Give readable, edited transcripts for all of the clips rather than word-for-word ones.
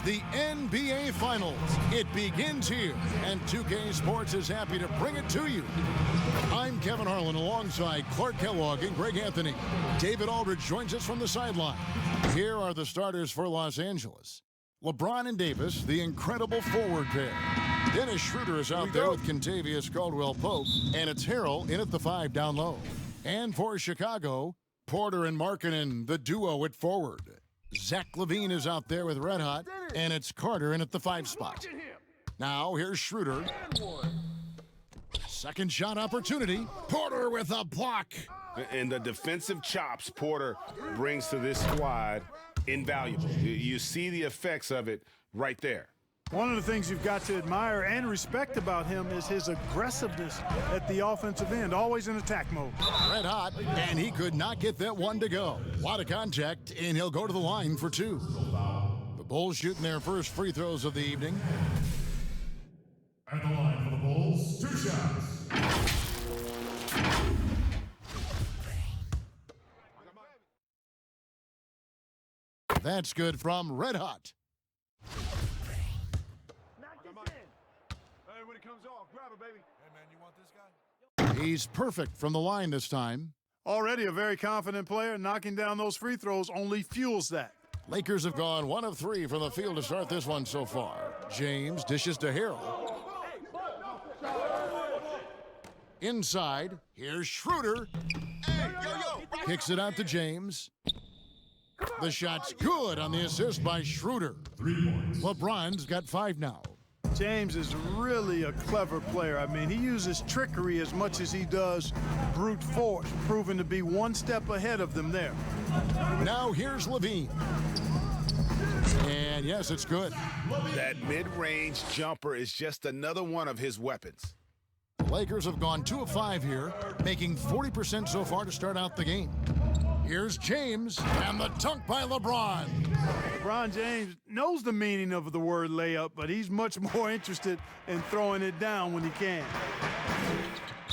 the NBA Finals. It begins here, and 2K Sports is happy to bring it to you. I'm Kevin Harlan alongside Clark Kellogg and Greg Anthony. David Aldridge joins us from the sideline. Here are the starters for Los Angeles. LeBron and Davis, the incredible forward pair. Dennis Schroeder is out there with Kentavious Caldwell-Pope, and it's Harrell in at the 5 down low. And for Chicago, Porter and Markkanen, the duo at forward. Zach LaVine is out there with Red Hot, and it's Carter in at the 5 spot. Now here's Schroeder. Second shot opportunity. Porter with a block. And the defensive chops Porter brings to this squad, invaluable. You see the effects of it right there. One of the things you've got to admire and respect about him is his aggressiveness at the offensive end, always in attack mode. Red Hot, and he could not get that one to go. A lot of contact, and he'll go to the line for 2. The Bulls shooting their first free throws of the evening. At the line for the Bulls, 2 shots. That's good from Red Hot. Hey, when it comes off, grab it, baby. Hey, man, you want this guy? He's perfect from the line this time. Already a very confident player, knocking down those free throws only fuels that. Lakers have gone 1 of 3 from the field to start this one so far. James dishes to Harrell. Inside, here's Schroeder. Kicks it out to James. The shot's good on the assist by Schroeder. 3 points. LeBron's got 5 now. James is really a clever player. I mean, he uses trickery as much as he does brute force, proving to be one step ahead of them there. Now here's LaVine. And yes, it's good. That mid-range jumper is just another one of his weapons. The Lakers have gone 2 of 5 here, making 40% so far to start out the game. Here's James, and the dunk by LeBron. LeBron James knows the meaning of the word layup, but he's much more interested in throwing it down when he can.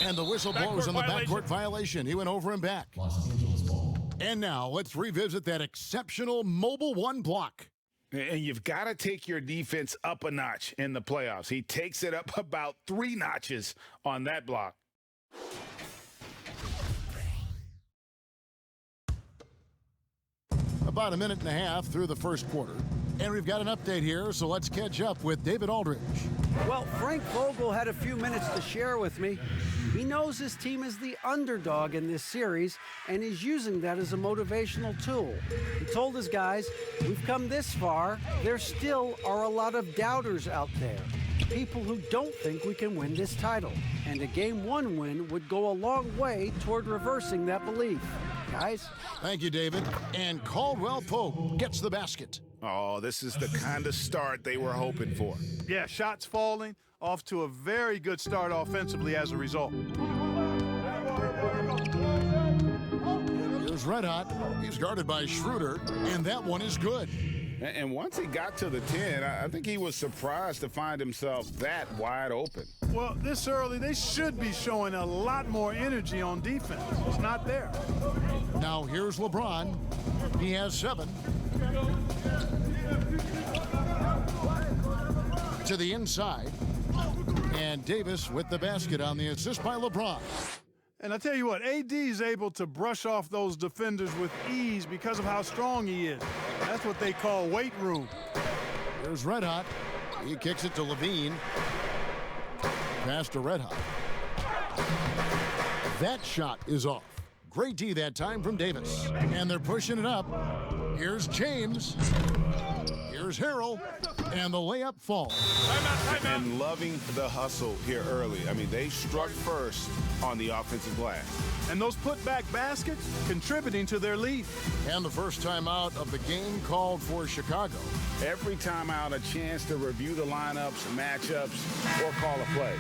And the whistle blows on the backcourt violation. He went over and back. Los Angeles ball. And now let's revisit that exceptional mobile 1 block. And you've got to take your defense up a notch in the playoffs. He takes it up about 3 notches on that block. About a minute and a half through the first quarter. And we've got an update here, so let's catch up with David Aldridge. Well, Frank Vogel had a few minutes to share with me. He knows his team is the underdog in this series, and he's using that as a motivational tool. He told his guys, we've come this far, there still are a lot of doubters out there. People who don't think we can win this title. And a Game 1 win would go a long way toward reversing that belief. Guys? Thank you, David. And Caldwell-Pope gets the basket. Oh, this is the kind of start they were hoping for. Yeah, shots falling, off to a very good start offensively as a result. Here's Red Hot. He's guarded by Schroeder, and that one is good. And once he got to the 10, I think he was surprised to find himself that wide open. Well, this early, they should be showing a lot more energy on defense. It's not there. Now here's LeBron. He has 7. To the inside. And Davis with the basket on the assist by LeBron. And I tell you what, AD is able to brush off those defenders with ease because of how strong he is. That's what they call weight room. Here's Red Hot. He kicks it to LaVine. Pass to Red Hot. That shot is off. Great D that time from Davis. And they're pushing it up. Here's James. Here's Harrell. And the layup falls. And loving the hustle here early. I mean, they struck first on the offensive glass. And those putback baskets contributing to their lead. And the first timeout of the game called for Chicago. Every timeout, a chance to review the lineups, matchups, or call a play.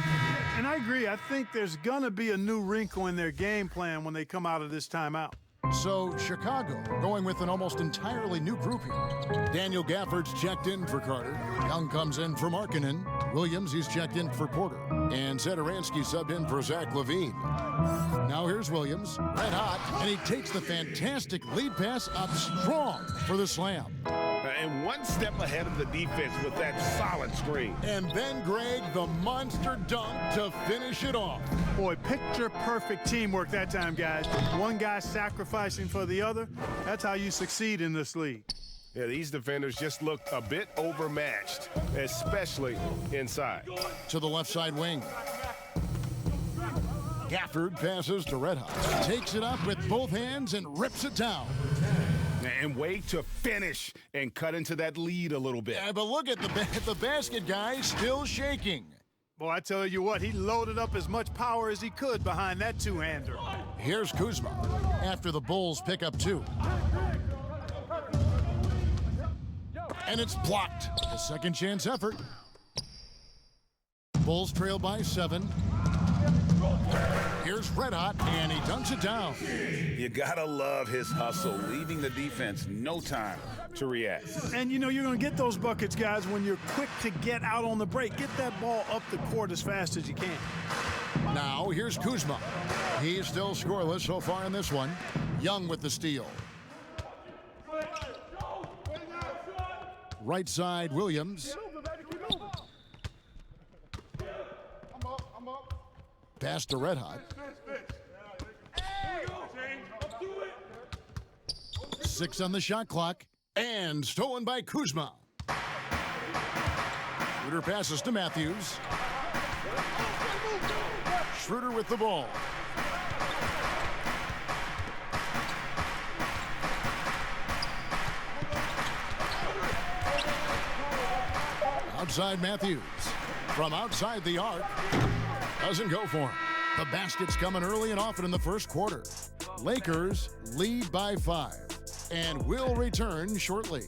And I agree. I think there's going to be a new wrinkle in their game plan when they come out of this timeout. So Chicago going with an almost entirely new group here. Daniel Gafford's checked in for Carter. Young comes in for Markkanen. Williams, he's checked in for Porter. And Satoransky subbed in for Zach LaVine. Now here's Williams, red hot, and he takes the fantastic lead pass up strong for the slam. and one step ahead of the defense with that solid screen. And then, Greg, the monster dunk to finish it off. Boy, picture-perfect teamwork that time, guys. One guy sacrificing for the other. That's how you succeed in this league. Yeah, these defenders just looked a bit overmatched, especially inside. To the left side wing. Gafford passes to Red Hot. Takes it up with both hands and rips it down. And wait to finish and cut into that lead a little bit. Yeah, but look at the basket, guys, still shaking. Boy, I tell you what, he loaded up as much power as he could behind that two-hander. Here's Kuzma after the Bulls pick up 2. And it's blocked. A second chance effort. Bulls trail by 7. Here's Red Hot, and he dunks it down. You gotta love his hustle, leaving the defense no time to react. And you know you're going to get those buckets, guys, when you're quick to get out on the break. Get that ball up the court as fast as you can. Now here's Kuzma. He's still scoreless so far in this one. Young with the steal. Right side, Williams. Pass to Red Hot. 6 on the shot clock. And stolen by Kuzma. Schroeder passes to Matthews. Schroeder with the ball. Outside Matthews. From outside the arc. Doesn't go for him. The basket's coming early and often in the first quarter. Lakers lead by 5 and will return shortly.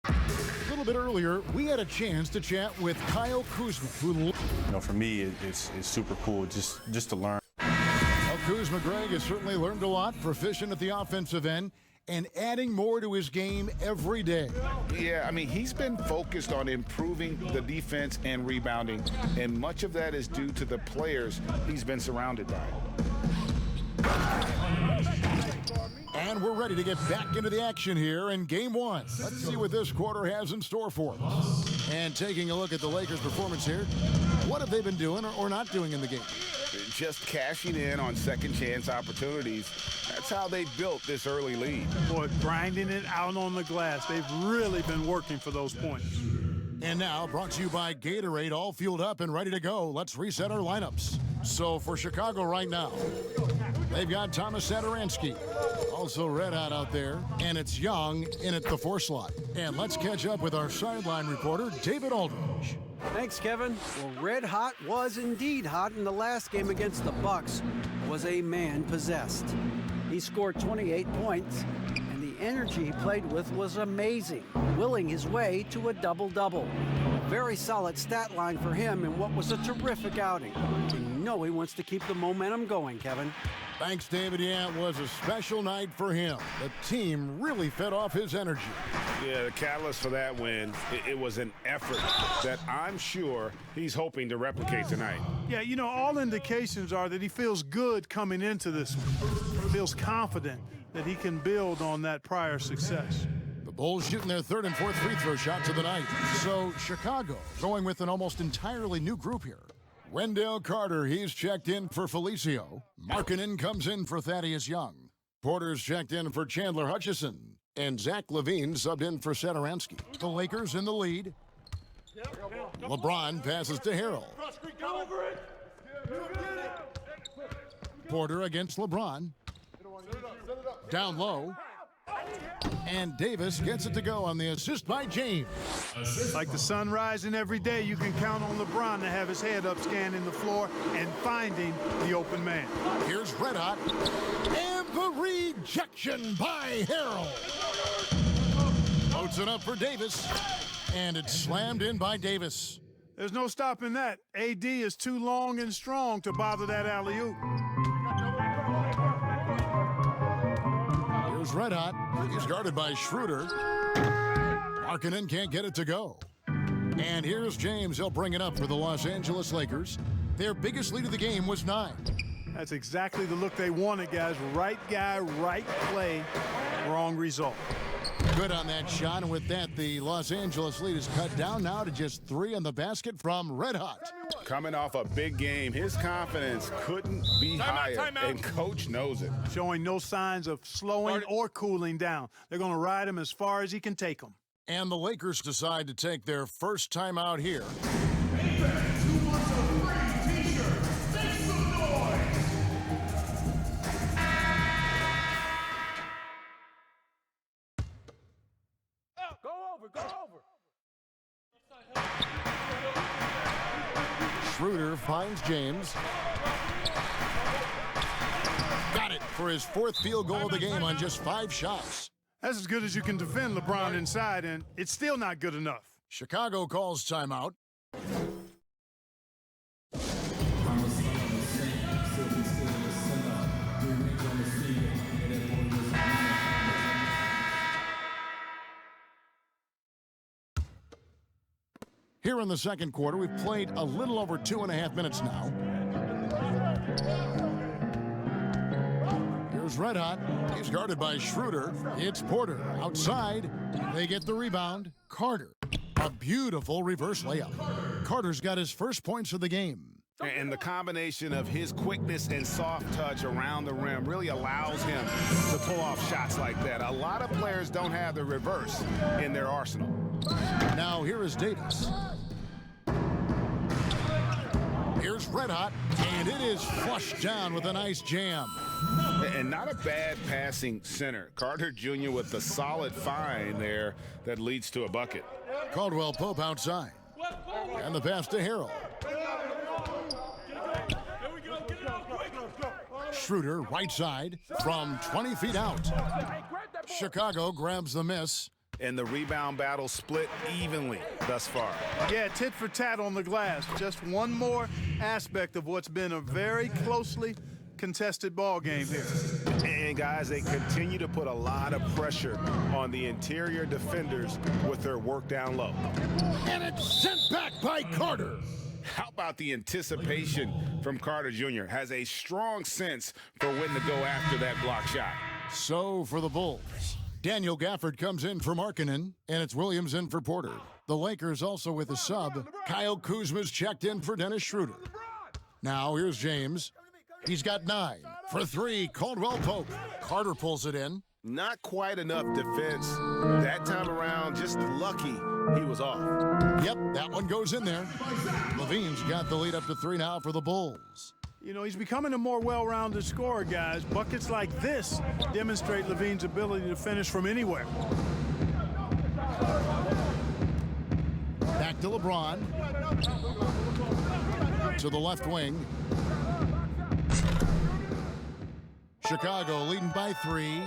A little bit earlier, we had a chance to chat with Kyle Kuzma, who... For me, it's super cool just to learn. Well, Kuzma, Greg, has certainly learned a lot, proficient at the offensive end, and adding more to his game every day. Yeah, I mean, he's been focused on improving the defense and rebounding, and much of that is due to the players he's been surrounded by. And we're ready to get back into the action here in Game 1. Let's see what this quarter has in store for us. And taking a look at the Lakers' performance here, what have they been doing or not doing in the game? Just cashing in on second chance opportunities. That's how they built this early lead. Boy, grinding it out on the glass. They've really been working for those points. And now, brought to you by Gatorade, all fueled up and ready to go. Let's reset our lineups. So for Chicago right now, they've got Thomas Satoransky, also Red Hot out there, and it's Young in at the 4 slot. And let's catch up with our sideline reporter, David Aldridge. Thanks, Kevin. Well, Red Hot was indeed hot in the last game against the Bucks. Was a man possessed. He scored 28 points, and the energy he played with was amazing, willing his way to a double-double. Very solid stat line for him in what was a terrific outing. You know he wants to keep the momentum going, Kevin. Thanks, David. Yeah, it was a special night for him. The team really fed off his energy. Yeah, the catalyst for that win, it was an effort that I'm sure he's hoping to replicate tonight. Yeah, you know, all indications are that he feels good coming into this one. Feels confident that he can build on that prior success. The Bulls shooting their 3rd and 4th free throw shots of the night. So Chicago going with an almost entirely new group here. Wendell Carter, he's checked in for Felicio. Markkanen comes in for Thaddeus Young. Porter's checked in for Chandler Hutchison. And Zach LaVine subbed in for Satoransky. The Lakers in the lead. LeBron passes to Harrell. Porter against LeBron. Down low. And Davis gets it to go on the assist by James. Like the sun rising every day, you can count on LeBron to have his head up scanning the floor and finding the open man. Here's Red Hot. And the rejection by Harrell. Floats it up for Davis. And it's slammed in by Davis. There's no stopping that. AD is too long and strong to bother that alley-oop. Here's Red Hot. He's guarded by Schroeder. Markkanen can't get it to go. And here's James. He'll bring it up for the Los Angeles Lakers. Their biggest lead of the game was 9. That's exactly the look they wanted, guys. Right guy, right play, wrong result. Good on that shot, and with that, the Los Angeles lead is cut down now to just 3 on the basket from Red Hot. Coming off a big game, his confidence couldn't be higher, and Coach knows it. Showing no signs of slowing or cooling down. They're going to ride him as far as he can take them. And the Lakers decide to take their first time out here. Schroeder finds James. Got it for his 4th field goal of the game on just 5 shots. That's as good as you can defend LeBron inside, and it's still not good enough. Chicago calls timeout. Here in the second quarter, we've played a little over 2.5 minutes now. Here's Red Hot. He's guarded by Schroeder. It's Porter. Outside. They get the rebound. Carter. A beautiful reverse layup. Carter's got his first points of the game. And the combination of his quickness and soft touch around the rim really allows him to pull off shots like that. A lot of players don't have the reverse in their arsenal. Now here is Davis. Here's Red Hot, and it is flushed down with a nice jam. And not a bad passing center. Carter Jr. with the solid find there that leads to a bucket. Caldwell Pope outside. And the pass to Harrell. Schroeder right side from 20 feet out. Chicago grabs the miss. And the rebound battle split evenly thus far. Yeah, tit for tat on the glass. Just one more aspect of what's been a very closely contested ball game here. And guys, they continue to put a lot of pressure on the interior defenders with their work down low. And it's sent back by Carter. How about the anticipation from Carter Jr.? Has a strong sense for when to go after that block shot. So for the Bulls, Daniel Gafford comes in for Markkanen, and it's Williams in for Porter. The Lakers also with a sub. Kyle Kuzma's checked in for Dennis Schroeder. Now here's James. He's got 9 for 3. Caldwell Pope. Carter pulls it in. Not quite enough defense. That time around, just lucky he was off. Yep, that one goes in there. Levine's got the lead up to 3 now for the Bulls. You know, he's becoming a more well-rounded scorer, guys. Buckets like this demonstrate Levine's ability to finish from anywhere. Back to LeBron. To the left wing. Chicago leading by 3.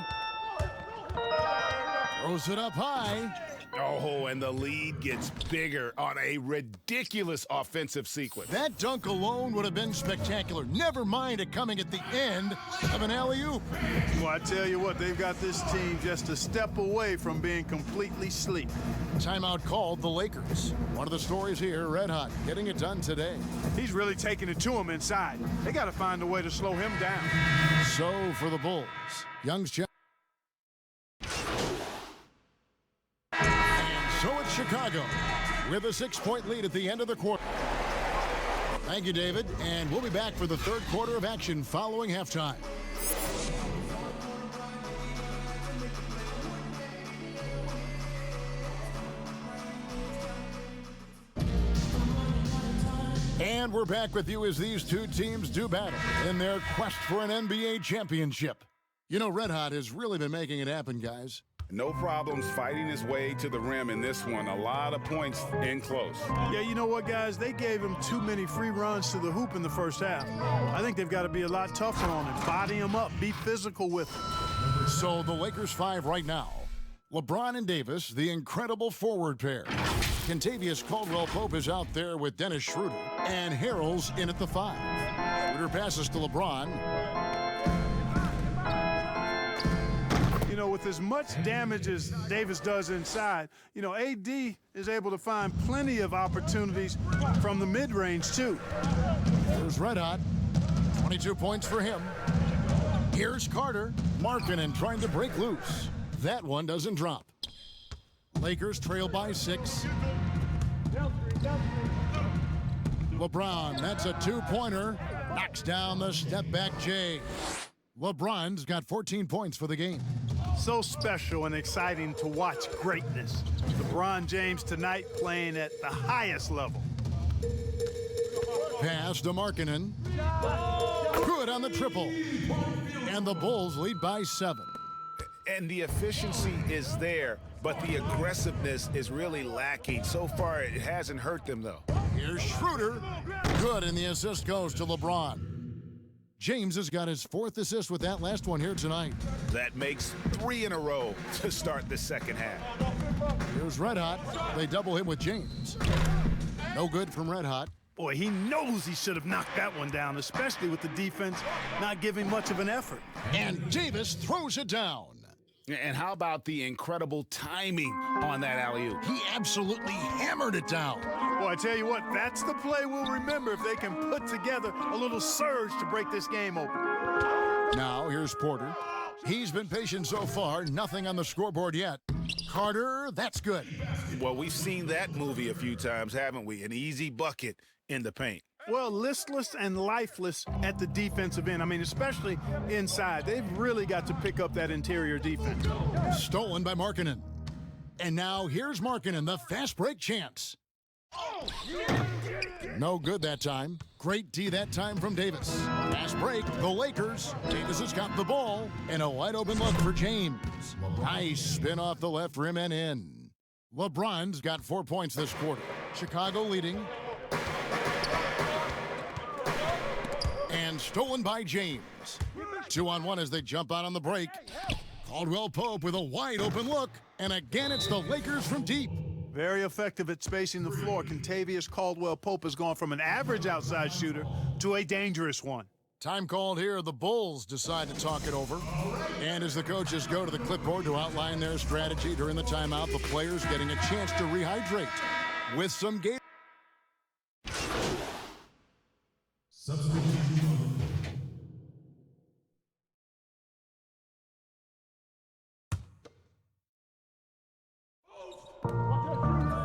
Throws it up high. Oh, and the lead gets bigger on a ridiculous offensive sequence. That dunk alone would have been spectacular. Never mind it coming at the end of an alley-oop. Well, I tell you what, they've got this team just a step away from being completely asleep. Timeout called the Lakers. One of the stories here, Red Hot getting it done today. He's really taking it to him inside. They got to find a way to slow him down. So for the Bulls, Young's check. So it's Chicago with a 6-point lead at the end of the quarter. Thank you, David, and we'll be back for the third quarter of action following halftime. And we're back with you as these two teams do battle in their quest for an NBA championship. You know, Red Hot has really been making it happen, guys. No problems fighting his way to the rim in this one. A lot of points in close. Yeah, you know what, guys? They gave him too many free runs to the hoop in the first half. I think they've got to be a lot tougher on him. Body him up. Be physical with him. So the Lakers 5 right now. LeBron and Davis, the incredible forward pair. Contavious Caldwell-Pope is out there with Dennis Schroeder, and Harrell's in at the 5. Schroeder passes to LeBron. You know, with as much damage as Davis does inside, you know, AD is able to find plenty of opportunities from the mid-range, too. Here's Red Hot. 22 points for him. Here's Carter. Markkanen trying to break loose. That one doesn't drop. Lakers trail by 6. LeBron, that's a 2-pointer. Knocks down the step-back J. LeBron's got 14 points for the game. So special and exciting to watch greatness. LeBron James tonight playing at the highest level. Pass to Markkanen. Good on the triple. And the Bulls lead by 7. And the efficiency is there, but the aggressiveness is really lacking. So far, it hasn't hurt them, though. Here's Schroeder. Good, and the assist goes to LeBron. James has got his 4th assist with that last one here tonight. That makes 3 in a row to start the second half. Here's Red Hot. They double him with James. No good from Red Hot. Boy, he knows he should have knocked that one down, especially with the defense not giving much of an effort. And Davis throws it down. And how about the incredible timing on that alley-oop? He absolutely hammered it down. Boy, I tell you what, that's the play we'll remember if they can put together a little surge to break this game open. Now, here's Porter. He's been patient so far, nothing on the scoreboard yet. Carter, that's good. Well, we've seen that movie a few times, haven't we? An easy bucket in the paint. Well, listless and lifeless at the defensive end. I mean, especially inside. They've really got to pick up that interior defense. Stolen by Markkanen. And now here's Markkanen, the fast break chance. No good that time. Great D that time from Davis. Fast break, the Lakers. Davis has got the ball, and a wide open look for James. Nice spin off the left rim and in. LeBron's got 4 points this quarter. Chicago leading. And stolen by James. 2-on-1 as they jump out on the break. Caldwell-Pope with a wide open look. And again, it's the Lakers from deep. Very effective at spacing the floor. Contavious Caldwell-Pope has gone from an average outside shooter to a dangerous one. Time called here. The Bulls decide to talk it over. And as the coaches go to the clipboard to outline their strategy during the timeout, the players getting a chance to rehydrate with some game. Substitution.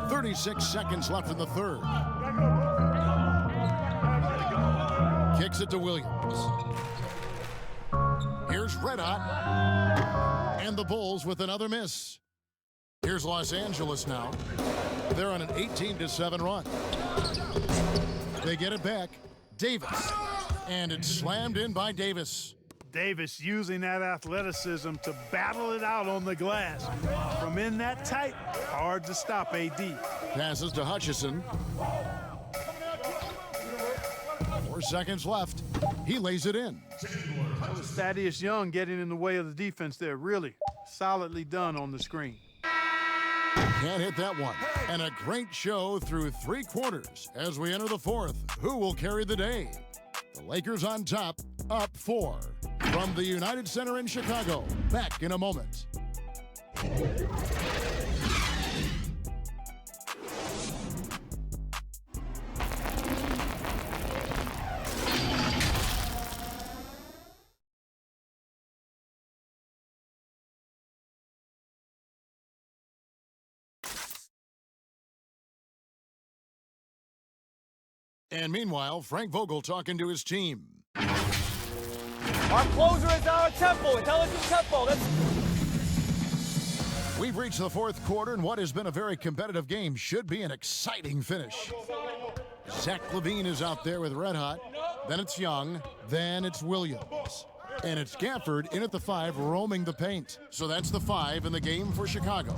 36 seconds left in the third. Kicks it to Williams. Here's Red Hot. And the Bulls with another miss. Here's Los Angeles now. They're on an 18-7 run. They get it back. Davis. And it's slammed in by Davis. Davis using that athleticism to battle it out on the glass. From in that tight, hard to stop AD. Passes to Hutchison. 4 seconds left. He lays it in. Thaddeus Young getting in the way of the defense there. Really solidly done on the screen. Can't hit that one. And a great show through 3 quarters as we enter the fourth. Who will carry the day? The Lakers on top, up 4. From the United Center in Chicago. Back in a moment. And meanwhile, Frank Vogel talking to his team. Our closer is our tempo, intelligent tempo. We've reached the fourth quarter, and what has been a very competitive game should be an exciting finish. Zach LaVine is out there with Red Hot. Then it's Young. Then it's Williams. And it's Gafford in at the 5, roaming the paint. So that's the 5 in the game for Chicago.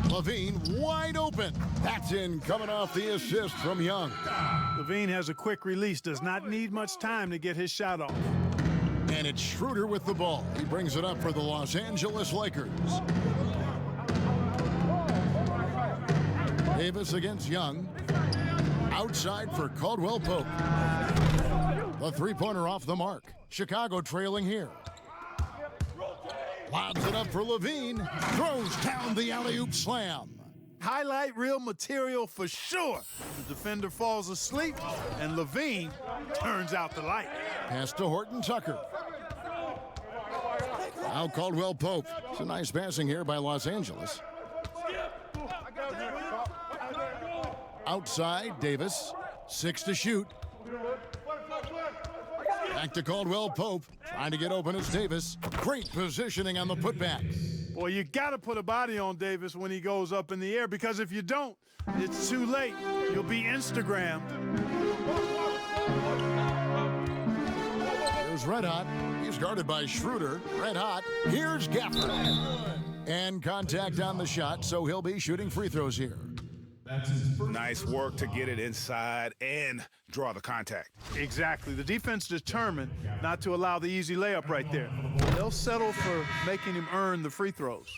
LaVine wide open. That's in, coming off the assist from Young. LaVine has a quick release, does not need much time to get his shot off. And it's Schroeder with the ball. He brings it up for the Los Angeles Lakers. Davis against Young. Outside for Caldwell Pope. The three-pointer off the mark. Chicago trailing here. Lobs it up for Levine. Throws down the alley-oop slam. Highlight reel material for sure. The defender falls asleep, and Levine turns out the light. Pass to Horton Tucker. Now Caldwell Pope. It's a nice passing here by Los Angeles. Outside, Davis. 6 to shoot. Back to Caldwell Pope. Trying to get open is Davis. Great positioning on the putback. Boy, you got to put a body on Davis when he goes up in the air, because if you don't, it's too late. You'll be Instagrammed. Here's Red Hot. He's guarded by Schroeder. Red Hot. Here's Gafford. And contact on the shot, so he'll be shooting free throws here. Nice work to get it inside and draw the contact. Exactly. The defense determined not to allow the easy layup right there. They'll settle for making him earn the free throws.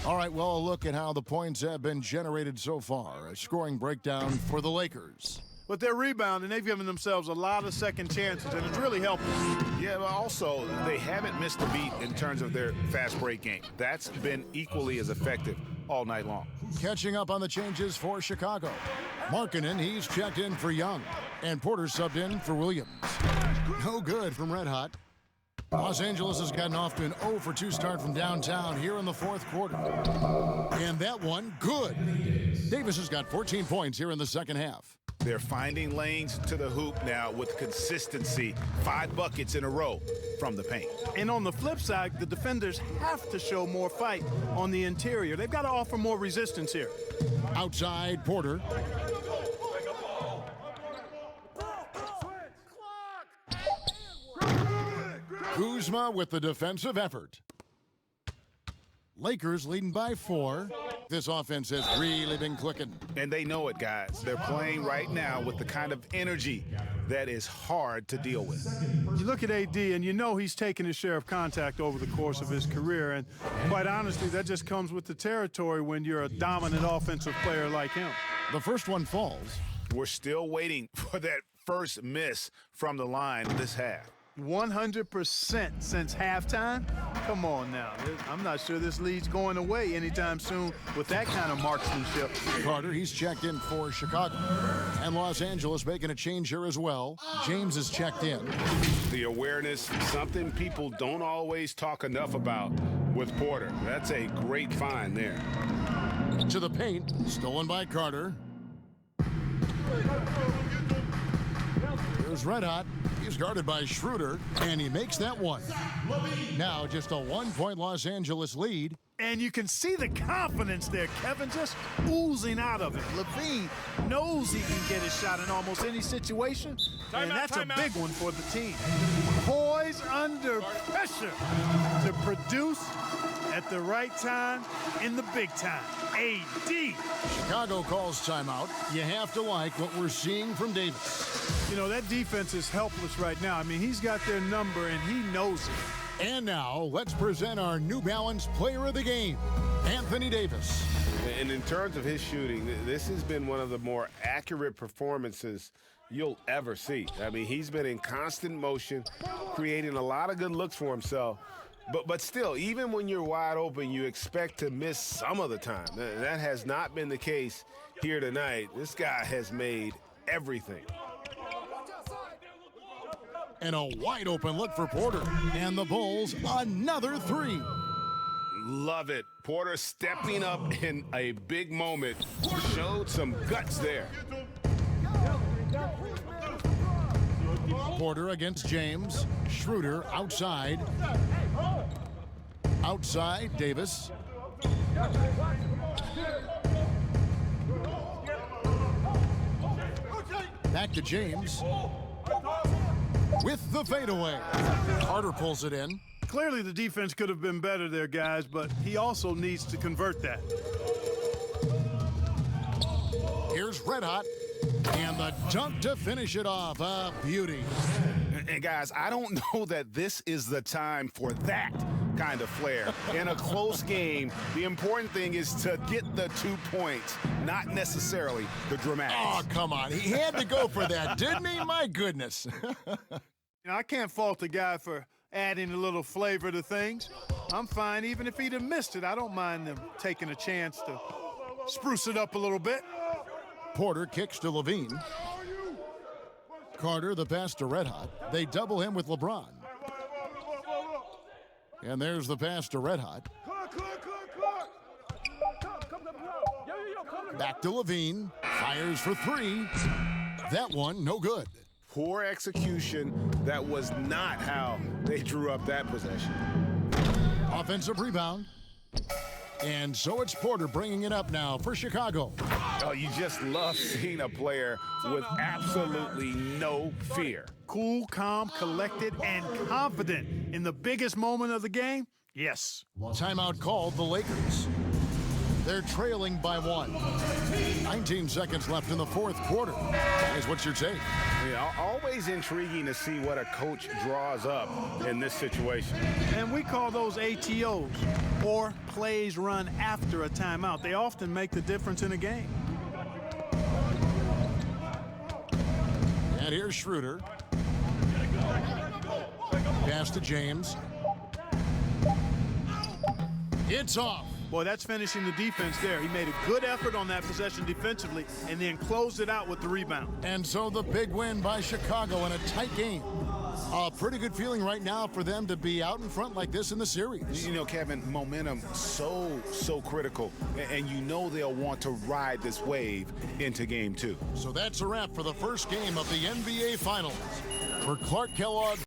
All right, well, a look at how the points have been generated so far. A scoring breakdown for the Lakers. But they're rebounding. They've given themselves a lot of second chances, and it's really helped them. Yeah, but also, they haven't missed a beat in terms of their fast break game. That's been equally as effective all night long. Catching up on the changes for Chicago. Markkanen, he's checked in for Young. And Porter subbed in for Williams. No good from Red Hot. Los Angeles has gotten off to an 0 for 2 start from downtown here in the fourth quarter. And that one, good. Davis has got 14 points here in the second half. They're finding lanes to the hoop now with consistency. 5 buckets in a row from the paint. And on the flip side, the defenders have to show more fight on the interior. They've got to offer more resistance here. Outside, Porter. Kuzma with the defensive effort. Lakers leading by 4. This offense has really been clicking. And they know it, guys. They're playing right now with the kind of energy that is hard to deal with. You look at AD, and you know he's taken his share of contact over the course of his career. And quite honestly, that just comes with the territory when you're a dominant offensive player like him. The first one falls. We're still waiting for that first miss from the line this half. 100% since halftime? Come on now. I'm not sure this lead's going away anytime soon with that kind of marksmanship. Carter, he's checked in for Chicago. And Los Angeles making a change here as well. James is checked in. The awareness, something people don't always talk enough about with Porter. That's a great find there. To the paint, stolen by Carter. Here's Red Hot. He's guarded by Schroeder, and he makes that one. Now just a 1-point Los Angeles lead. And you can see the confidence there, Kevin, just oozing out of it. Levine knows he can get his shot in almost any situation, and that's a big one for the team. Poised under pressure to produce at the right time in the big time. AD. Chicago calls timeout. You have to like what we're seeing from Davis. You know, that defense is helpless right now. I mean, he's got their number, and he knows it. And now, let's present our New Balance Player of the Game, Anthony Davis. And in terms of his shooting, this has been one of the more accurate performances you'll ever see. I mean, he's been in constant motion, creating a lot of good looks for himself. But still, even when you're wide open, you expect to miss some of the time. That has not been the case here tonight. This guy has made everything. And a wide open look for Porter. And the Bulls, another 3. Love it. Porter stepping up in a big moment. Showed some guts there. Porter against James. Schroeder outside. Outside, Davis. Back to James. With the fadeaway. Carter pulls it in. Clearly the defense could have been better there, guys, but he also needs to convert that. Here's Red Hot. And the dunk to finish it off. A beauty. And guys, I don't know that this is the time for that kind of flair. In a close game, the important thing is to get the 2 points, not necessarily the dramatics. Oh, come on. He had to go for that, didn't he? My goodness. I can't fault the guy for adding a little flavor to things. I'm fine even if he'd have missed it. I don't mind them taking a chance to spruce it up a little bit. Porter kicks to Levine. Carter, the pass to Red Hot. They double him with LeBron. And there's the pass to Red Hot. Back to Levine. Fires for three. That one, no good. Poor execution. That was not how they drew up that possession. Offensive rebound. And so it's Porter bringing it up now for Chicago. Oh, you just love seeing a player with absolutely no fear. Cool, calm, collected, and confident in the biggest moment of the game? Yes. Timeout called the Lakers. They're trailing by 1. 19 seconds left in the fourth quarter. Guys, what's your take? Always intriguing to see what a coach draws up in this situation. And we call those ATOs, or plays run after a timeout. They often make the difference in a game. And here's Schroeder. Pass to James. It's off. Boy, that's finishing the defense there. He made a good effort on that possession defensively and then closed it out with the rebound. And so the big win by Chicago in a tight game. A pretty good feeling right now for them to be out in front like this in the series. You know, Kevin, momentum so critical. And you know they'll want to ride this wave into game 2. So that's a wrap for the first game of the NBA Finals. For Clark Kellogg.